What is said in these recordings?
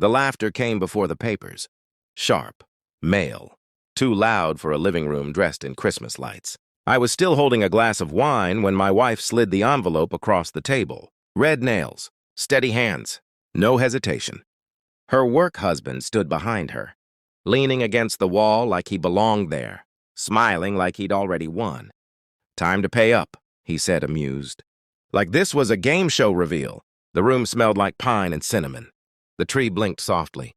The laughter came before the papers. Sharp, male, too loud for a living room dressed in Christmas lights. I was still holding a glass of wine when my wife slid the envelope across the table. Red nails, steady hands, no hesitation. Her work husband stood behind her, leaning against the wall like he belonged there, smiling like he'd already won. "Time to pay up," he said, amused. Like this was a game show reveal. The room smelled like pine and cinnamon. The tree blinked softly.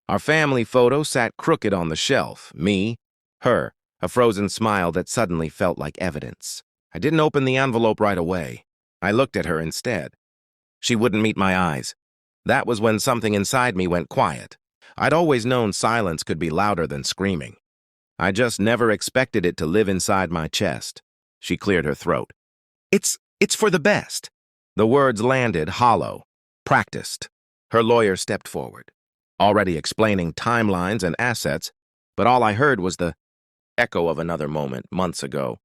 Our family photo sat crooked on the shelf. Me, her, a frozen smile that suddenly felt like evidence. I didn't open the envelope right away. I looked at her instead. She wouldn't meet my eyes. That was when something inside me went quiet. I'd always known silence could be louder than screaming. I just never expected it to live inside my chest. She cleared her throat. It's for the best." The words landed hollow, practiced. Her lawyer stepped forward, already explaining timelines and assets, but all I heard was the echo of another moment months ago,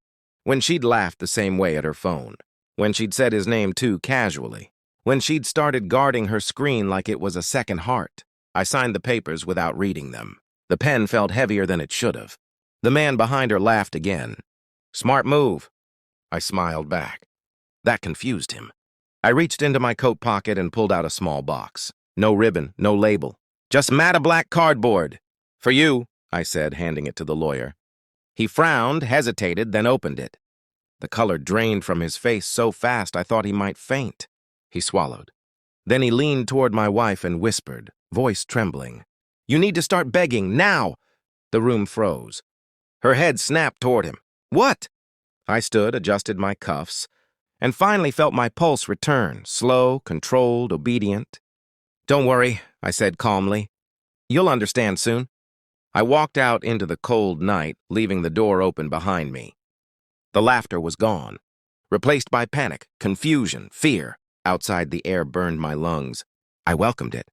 when she'd laughed the same way at her phone, when she'd said his name too casually, when she'd started guarding her screen like it was a second heart. I signed the papers without reading them. The pen felt heavier than it should have. The man behind her laughed again. "Smart move." I smiled back. That confused him. I reached into my coat pocket and pulled out a small box. No ribbon, no label. Just matte black cardboard. "For you," I said, handing it to the lawyer. He frowned, hesitated, then opened it. The color drained from his face so fast I thought he might faint. He swallowed. Then he leaned toward my wife and whispered, voice trembling, "You need to start begging, now!" The room froze. Her head snapped toward him. "What?" I stood, adjusted my cuffs, and finally felt my pulse return, slow, controlled, obedient. "Don't worry," I said calmly. "You'll understand soon." I walked out into the cold night, leaving the door open behind me. The laughter was gone, replaced by panic, confusion, fear. Outside, the air burned my lungs. I welcomed it.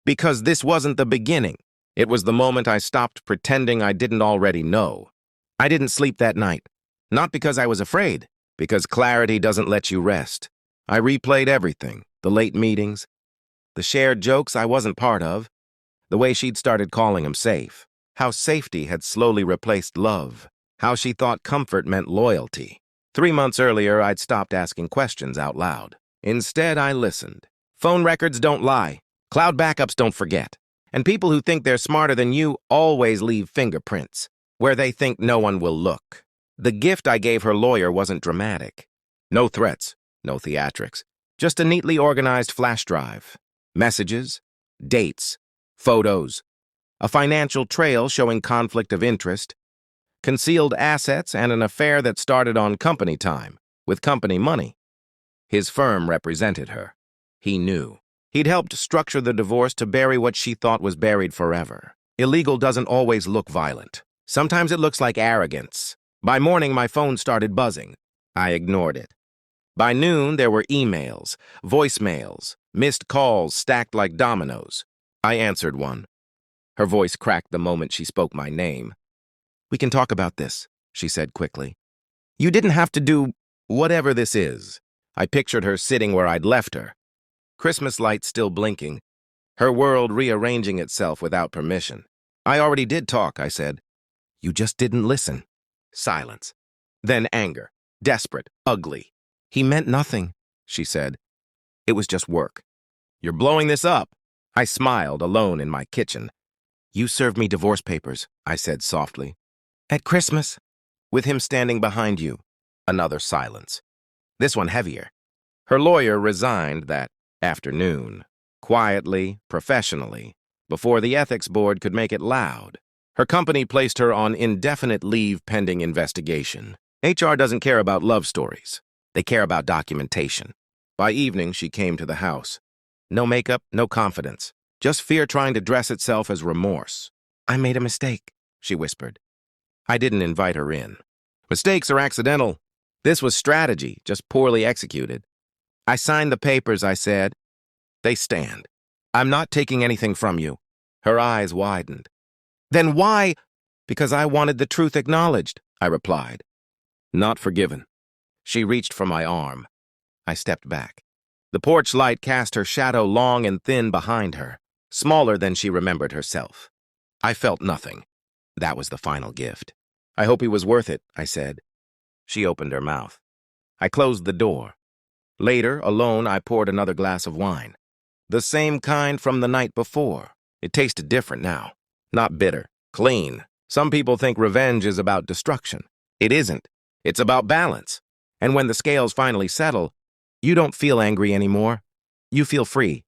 Because this wasn't the beginning. It was the moment I stopped pretending I didn't already know. I didn't sleep that night. Not because I was afraid, because clarity doesn't let you rest. I replayed everything, the late meetings, the shared jokes I wasn't part of, the way she'd started calling him safe, how safety had slowly replaced love, how she thought comfort meant loyalty. 3 months earlier, I'd stopped asking questions out loud. Instead, I listened. Phone records don't lie. Cloud backups don't forget. And people who think they're smarter than you always leave fingerprints, where they think no one will look. The gift I gave her lawyer wasn't dramatic. No threats, no theatrics, just a neatly organized flash drive. Messages, dates, photos, a financial trail showing conflict of interest, concealed assets, and an affair that started on company time, with company money. His firm represented her. He knew. He'd helped structure the divorce to bury what she thought was buried forever. Illegal doesn't always look violent. Sometimes it looks like arrogance. By morning, my phone started buzzing. I ignored it. By noon, there were emails, voicemails, missed calls stacked like dominoes. I answered one. Her voice cracked the moment she spoke my name. "We can talk about this," she said quickly. "You didn't have to do whatever this is." I pictured her sitting where I'd left her. Christmas lights still blinking, her world rearranging itself without permission. "I already did talk," I said. "You just didn't listen." Silence. Then anger. Desperate. Ugly. "He meant nothing," she said. "It was just work." "You're blowing this up." I smiled, alone in my kitchen. "You served me divorce papers," I said softly. "At Christmas." "With him standing behind you." Another silence. This one heavier. Her lawyer resigned that afternoon. Quietly, professionally, before the ethics board could make it loud. Her company placed her on indefinite leave pending investigation. HR doesn't care about love stories. They care about documentation. By evening, she came to the house. No makeup, no confidence. Just fear trying to dress itself as remorse. "I made a mistake," she whispered. I didn't invite her in. Mistakes are accidental. This was strategy, just poorly executed. "I signed the papers," I said. "They stand. I'm not taking anything from you." Her eyes widened. "Then why?" "Because I wanted the truth acknowledged," I replied. "Not forgiven." She reached for my arm. I stepped back. The porch light cast her shadow long and thin behind her. smaller than she remembered herself. I felt nothing. That was the final gift. I hope he was worth it, I said. She opened her mouth. I closed the door. Later, alone, I poured another glass of wine. The same kind from the night before. It tasted different now. Not bitter, clean. Some people think revenge is about destruction. It isn't. It's about balance. And when the scales finally settle, you don't feel angry anymore. You feel free.